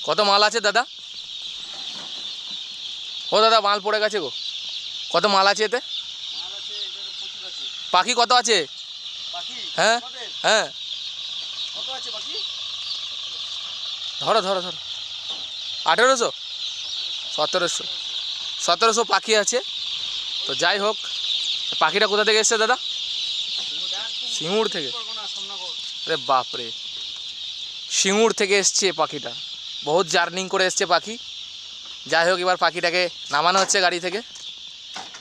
কত মাল আছে দাদা? ও দাদা মাল পড়ে গেছে গো। কত মাল আছে এতে? পাখি কত আছে? হ্যাঁ হ্যাঁ, ধরো ধরো ধরো। 1800 1700 পাখি আছে। তো যাই হোক, পাখিটা কোথা থেকে এসছে দাদা? সিঙ্গুর থেকে? আরে বাপরে, সিঙ্গুর থেকে এসছে পাখিটা, বহুত জার্নিং করে এসছে পাখি। যাই হোক, এবার পাখিটাকে নামানো হচ্ছে গাড়ি থেকে,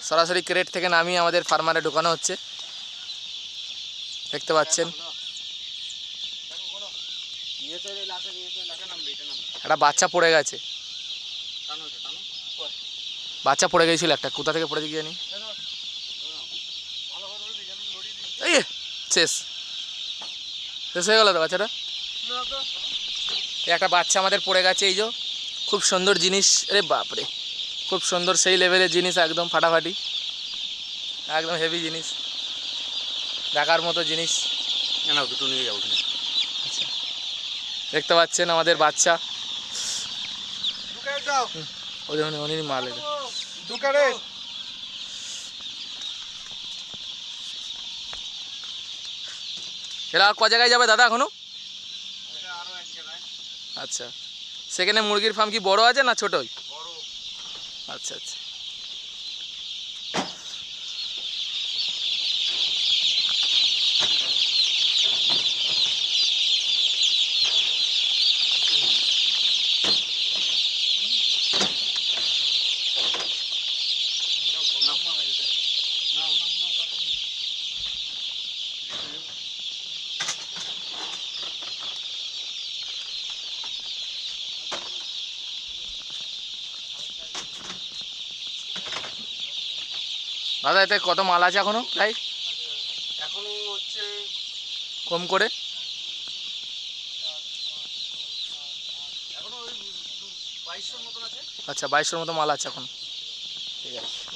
সরাসরি ক্রেট থেকে নামিয়ে আমাদের ফার্মারে ঢোকানো হচ্ছে। দেখতে পাচ্ছেন একটা বাচ্চা পড়ে গেছে, বাচ্চা পড়ে গেছিল একটা, কোথা থেকে পড়েছে কি জানি। এই শেষ শেষ হয়ে গেল তো বাচ্চাটা। একটা বাচ্চা আমাদের পড়ে গেছে, এই যে খুব সুন্দর জিনিস। আরে বাপরে, খুব সুন্দর, সেই লেভেলের জিনিস, একদম ফাটাফাটি, একদম হেভি জিনিস, দেখার মতো জিনিস। দুটো নিয়ে যাবো। আচ্ছা, দেখতে পাচ্ছেন আমাদের বাচ্চা। ওই দেখুন উনি মাল এরা ক জায়গায় যাবে দাদা এখনো? আচ্ছা, সেখানে মুরগির ফার্ম কি বড় আছে না ছোটই? আচ্ছা আচ্ছা। দাদা এতে কত মাল আছে এখনো? প্রায় এখনো হচ্ছে কম করে এখনো ওই 2200 মতন আছে। আচ্ছা, 2200 মতো মাল আছে এখন। ঠিক আছে।